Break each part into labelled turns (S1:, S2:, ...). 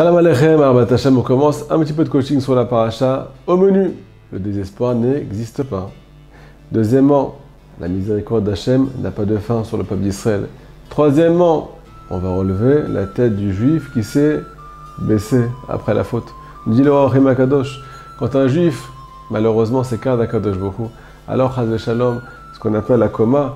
S1: Shalom Aleichem, Arbat Hashem, on commence un petit peu de coaching sur la paracha. Au menu, le désespoir n'existe pas. Deuxièmement, la miséricorde d'Hachem n'a pas de fin sur le peuple d'Israël. Troisièmement, on va relever la tête du juif qui s'est baissé après la faute. Nous dit le roi Achim Akadosh, quand un juif, malheureusement, s'écarte d'Akadosh Baruch Hu, alors Chaz Shalom, ce qu'on appelle la coma,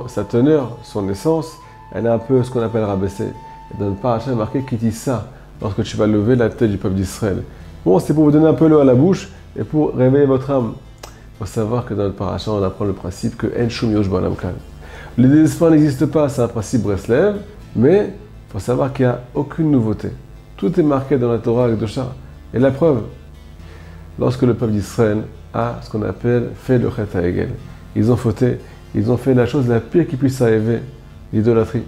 S1: sa teneur, son essence, elle est un peu ce qu'on appelle rabaissée. Et dans le paracha marqué Kitissa, lorsque tu vas lever la tête du peuple d'Israël. Bon, c'est pour vous donner un peu l'eau à la bouche et pour réveiller votre âme. Il faut savoir que dans le paracha, on apprend le principe que En Shum Yosh Ba'olam Klal. Le désespoir n'existe pas, c'est un principe Breslev, mais il faut savoir qu'il n'y a aucune nouveauté. Tout est marqué dans la Torah Akdosha. Et la preuve, lorsque le peuple d'Israël a ce qu'on appelle fait le Chet HaEgel, ils ont fauté, ils ont fait la chose la pire qui puisse arriver, l'idolâtrie.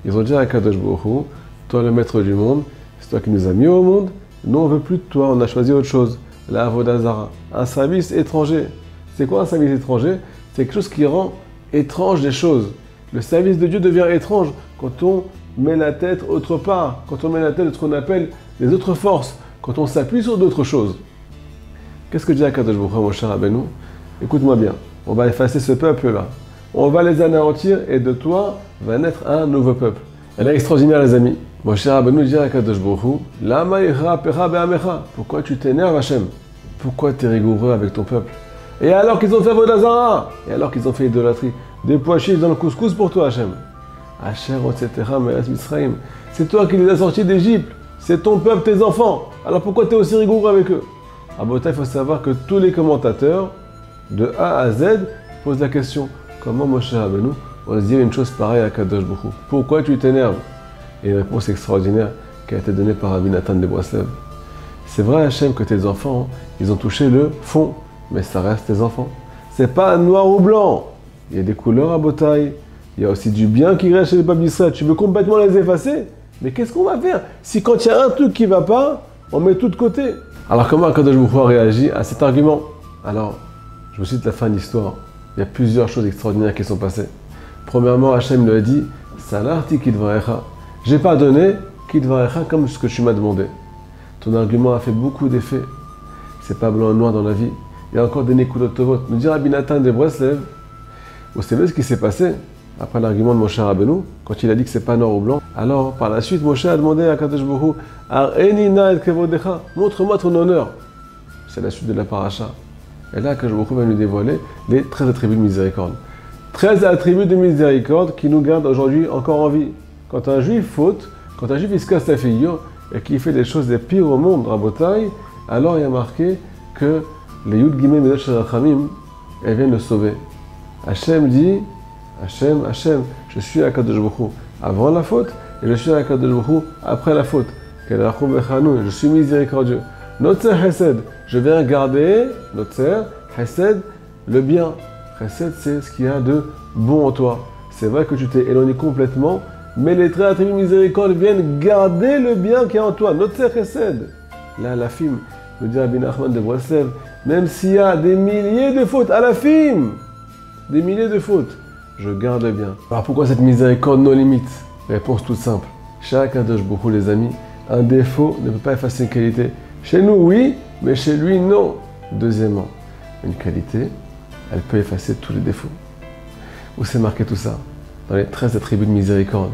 S1: Ils ont dit à Kadosh Baruch Hu, toi le maître du monde, c'est toi qui nous as mis au monde, nous on ne veut plus de toi, on a choisi autre chose, la Avodah Zara, un service étranger. C'est quoi un service étranger? C'est quelque chose qui rend étrange les choses. Le service de Dieu devient étrange quand on met la tête autre part, quand on met la tête de ce qu'on appelle les autres forces, quand on s'appuie sur d'autres choses. Qu'est-ce que dit Akadosh Baruch Hu, mon cher Rabbeinu? Écoute-moi bien, on va effacer ce peuple-là, on va les anéantir et de toi va naître un nouveau peuple. Elle est extraordinaire les amis. Mon cher Rabbeinu dit à Akadosh Baruch Hu, Lama ira pecha be'amecha. Pourquoi tu t'énerves Hachem? Pourquoi tu es rigoureux avec ton peuple? Et alors qu'ils ont fait Avodah Zara, et alors qu'ils ont fait idolâtrie, des pois chiches dans le couscous pour toi Hachem. Hachem, etc. Misraïm. C'est toi qui les as sortis d'Égypte. C'est ton peuple, tes enfants. Alors pourquoi tu es aussi rigoureux avec eux? À Bota, il faut savoir que tous les commentateurs, de A à Z, posent la question, comment mon cher Rabbeinu ose dire une chose pareille à Kadosh Baruch Hu? Pourquoi tu t'énerves? Et une réponse extraordinaire qui a été donnée par Rabbi Nathan de Breslev. C'est vrai Hachem que tes enfants, ils ont touché le fond, mais ça reste tes enfants. C'est pas noir ou blanc. Il y a des couleurs à Botaï. Il y a aussi du bien qui reste chez le peuple d'Israël. Tu veux complètement les effacer? Mais qu'est-ce qu'on va faire si quand il y a un truc qui va pas, on met tout de côté? Alors comment Kadosh Baruch Hu a réagi à cet argument? Alors, je vous cite la fin de l'histoire. Il y a plusieurs choses extraordinaires qui sont passées. Premièrement, Hachem lui a dit, Salarti kidvarecha. J'ai pardonné kidvarecha comme ce que tu m'as demandé. Ton argument a fait beaucoup d'effets. C'est pas blanc et noir dans la vie. Il y a encore des Nekudot Tovot. Nous dit Rabbi Nathan de Breslev, vous savez ce qui s'est passé après l'argument de Moshe Rabbeinu, quand il a dit que c'est pas noir ou blanc. Alors, par la suite, Moshe a demandé à Kadosh Baruch Hu, Ar'enina et kevodecha, montre-moi ton honneur. C'est la suite de la paracha. Et là, Kadosh Baruch Hu va nous dévoiler les 13 attributs de miséricorde. 13 attributs de miséricorde qui nous gardent aujourd'hui encore en vie. Quand un juif faute, quand un juif il se casse la figure et qu'il fait des choses les pires au monde, Rabotai, alors il y a marqué que les Yud Gimel Medot Shel Rachamim, elles viennent le sauver. Hachem dit, Hachem, je suis à Kadosh Baruch Hu avant la faute et je suis à Kadosh Baruch Hu après la faute. Je suis miséricordieux. Notzer Chesed, je viens garder, Notzer Chesed, le bien. Chesed, c'est ce qu'il y a de bon en toi. C'est vrai que tu t'es éloigné complètement, mais les 13 attributs de miséricorde viennent garder le bien qui est en toi. Notzer Chesed. Là, la film, me dit Rabbi Nachman de Breslev, même s'il y a des milliers de fautes, à la film, des milliers de fautes, je garde le bien. Alors pourquoi cette miséricorde non limite? Réponse toute simple. Chaque Kadosh Baruch Hu, les amis, un défaut ne peut pas effacer une qualité. Chez nous, oui, mais chez lui, non. Deuxièmement, une qualité, elle peut effacer tous les défauts. Où c'est marqué tout ça? Dans les 13 attributs de miséricorde.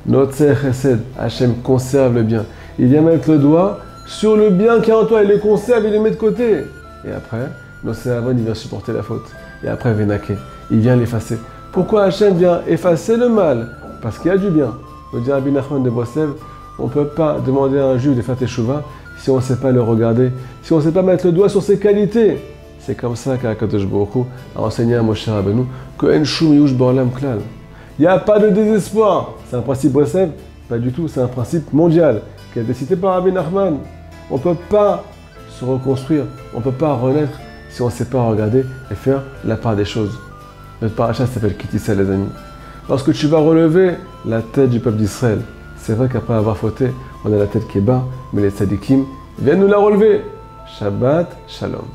S1: Notzer Chesed, Hachem conserve le bien. Il vient mettre le doigt sur le bien qui est en toi, il le conserve, il le met de côté. Et après, Nosé Avon, il vient supporter la faute. Et après, Vénaké, il vient l'effacer. Pourquoi Hachem vient effacer le mal? Parce qu'il y a du bien. Me dit Rabbi Nachman de Breslev, on ne peut pas demander à un juif de faire teshuva si on ne sait pas le regarder, si on ne sait pas mettre le doigt sur ses qualités. C'est comme ça qu'Akadosh Baruch Hu a enseigné à Moshe Rabbeinu que En Shum Yush Ba'olam Klal. Il n'y a pas de désespoir. C'est un principe Breslev? Pas du tout, c'est un principe mondial qui a été cité par Rabbi Nachman. On ne peut pas se reconstruire, on ne peut pas renaître si on ne sait pas regarder et faire la part des choses. Notre paracha s'appelle Kitissa, les amis. Lorsque tu vas relever la tête du peuple d'Israël, c'est vrai qu'après avoir fauté, on a la tête qui est bas, mais les tzadikim viennent nous la relever. Shabbat Shalom.